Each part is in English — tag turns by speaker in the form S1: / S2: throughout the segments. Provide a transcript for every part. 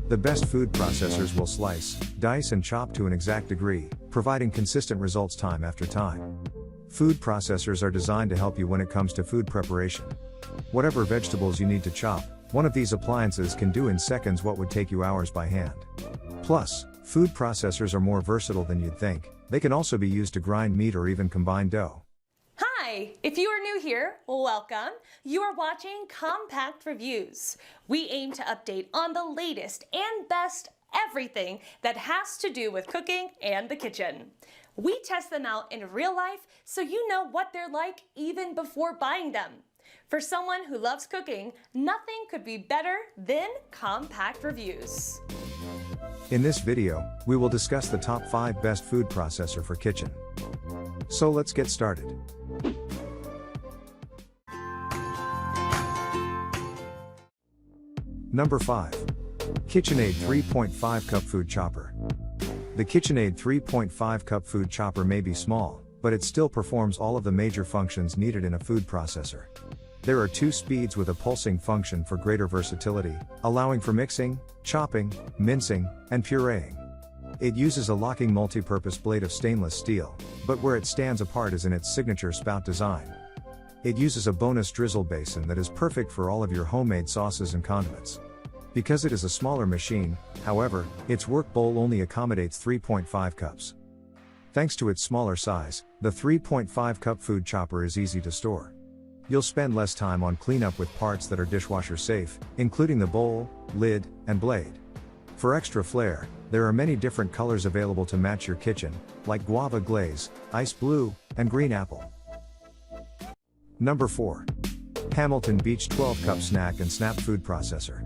S1: The best food processors will slice, dice and chop to an exact degree, providing consistent results time after time. Food processors are designed to help you when it comes to food preparation. Whatever vegetables you need to chop, one of these appliances can do in seconds what would take you hours by hand. Plus, food processors are more versatile than you'd think. They can also be used to grind meat or even combine dough.
S2: Hi, if you are new here, welcome. You are watching Compact Reviews. We aim to update on the latest and best everything that has to do with cooking and the kitchen. We test them out in real life so you know what they're like even before buying them. For someone who loves cooking, nothing could be better than Compact Reviews.
S1: In this video, we will discuss the top 5 best food processor for kitchen. So let's get started. Number 5. KitchenAid 3.5 Cup Food Chopper. The KitchenAid 3.5 Cup Food Chopper may be small, but it still performs all of the major functions needed in a food processor. There are 2 speeds with a pulsing function for greater versatility, allowing for mixing, chopping, mincing, and pureeing. It uses a locking multi-purpose blade of stainless steel, but where it stands apart is in its signature spout design. It uses a bonus drizzle basin that is perfect for all of your homemade sauces and condiments. Because it is a smaller machine, however, its work bowl only accommodates 3.5 cups. Thanks to its smaller size, the 3.5 cup food chopper is easy to store. You'll spend less time on cleanup with parts that are dishwasher safe, including the bowl, lid, and blade. For extra flair, there are many different colors available to match your kitchen, like guava glaze, ice blue, and green apple. Number 4. Hamilton Beach 12 Cup Snack and Snap Food Processor.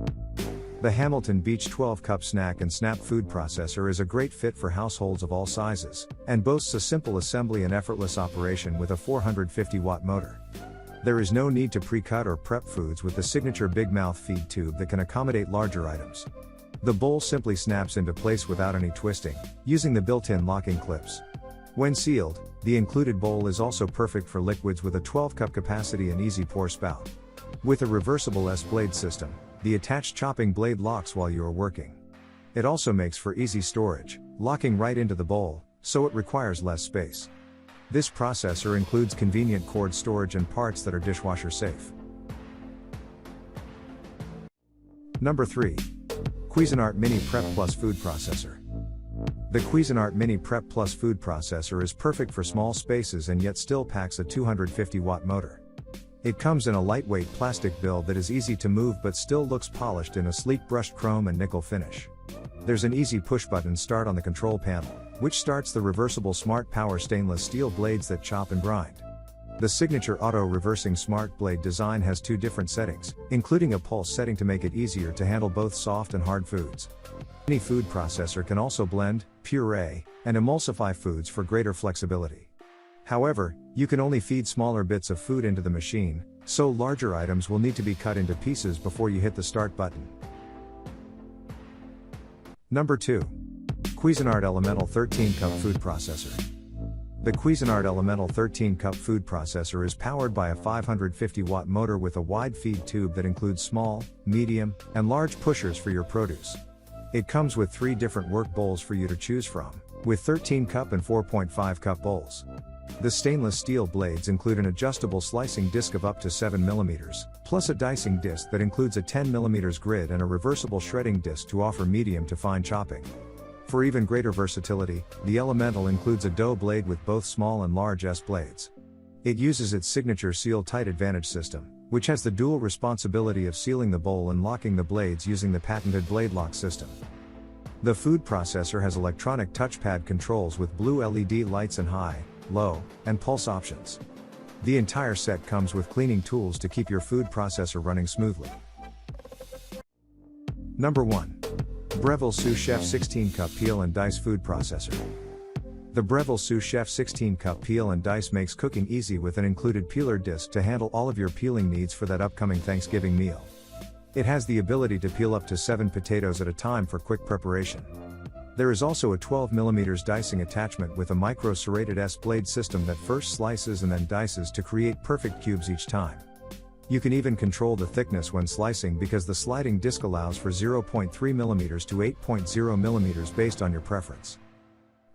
S1: The Hamilton Beach 12 Cup Snack and Snap Food Processor is a great fit for households of all sizes, and boasts a simple assembly and effortless operation with a 450-watt motor. There is no need to pre-cut or prep foods with the signature big mouth feed tube that can accommodate larger items. The bowl simply snaps into place without any twisting, using the built-in locking clips. When sealed, the included bowl is also perfect for liquids with a 12-cup capacity and easy pour spout. With a reversible S-blade system, the attached chopping blade locks while you are working. It also makes for easy storage, locking right into the bowl, so it requires less space. This processor includes convenient cord storage and parts that are dishwasher safe. Number 3. Cuisinart Mini Prep Plus Food Processor. The Cuisinart Mini Prep Plus Food Processor is perfect for small spaces and yet still packs a 250-watt motor. It comes in a lightweight plastic build that is easy to move but still looks polished in a sleek brushed chrome and nickel finish. There's an easy push button start on the control panel, which starts the reversible Smart Power stainless steel blades that chop and grind. The signature auto-reversing smart blade design has 2 different settings, including a pulse setting to make it easier to handle both soft and hard foods. Any food processor can also blend, puree, and emulsify foods for greater flexibility. However, you can only feed smaller bits of food into the machine, so larger items will need to be cut into pieces before you hit the start button. Number 2. Cuisinart Elemental 13 Cup Food Processor. The Cuisinart Elemental 13 Cup Food Processor is powered by a 550-watt motor with a wide feed tube that includes small, medium, and large pushers for your produce. It comes with 3 different work bowls for you to choose from, with 13 cup and 4.5 cup bowls. The stainless steel blades include an adjustable slicing disc of up to 7 mm, plus a dicing disc that includes a 10 mm grid and a reversible shredding disc to offer medium to fine chopping. For even greater versatility, the Elemental includes a dough blade with both small and large S blades. It uses its signature seal-tight advantage system, which has the dual responsibility of sealing the bowl and locking the blades using the patented blade lock system. The food processor has electronic touchpad controls with blue LED lights and high, low, and pulse options. The entire set comes with cleaning tools to keep your food processor running smoothly. Number 1. Breville Sous Chef 16 Cup Peel and Dice Food Processor. The Breville Sous Chef 16 Cup Peel and Dice makes cooking easy with an included peeler disc to handle all of your peeling needs for that upcoming Thanksgiving meal. It has the ability to peel up to 7 potatoes at a time for quick preparation. There is also a 12 mm dicing attachment with a micro-serrated S-blade system that first slices and then dices to create perfect cubes each time. You can even control the thickness when slicing because the sliding disc allows for 0.3mm to 8.0mm based on your preference.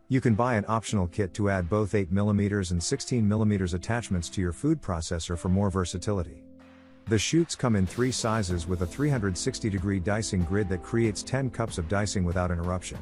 S1: You can buy an optional kit to add both 8mm and 16mm attachments to your food processor for more versatility. The chutes come in 3 sizes with a 360-degree dicing grid that creates 10 cups of dicing without interruption.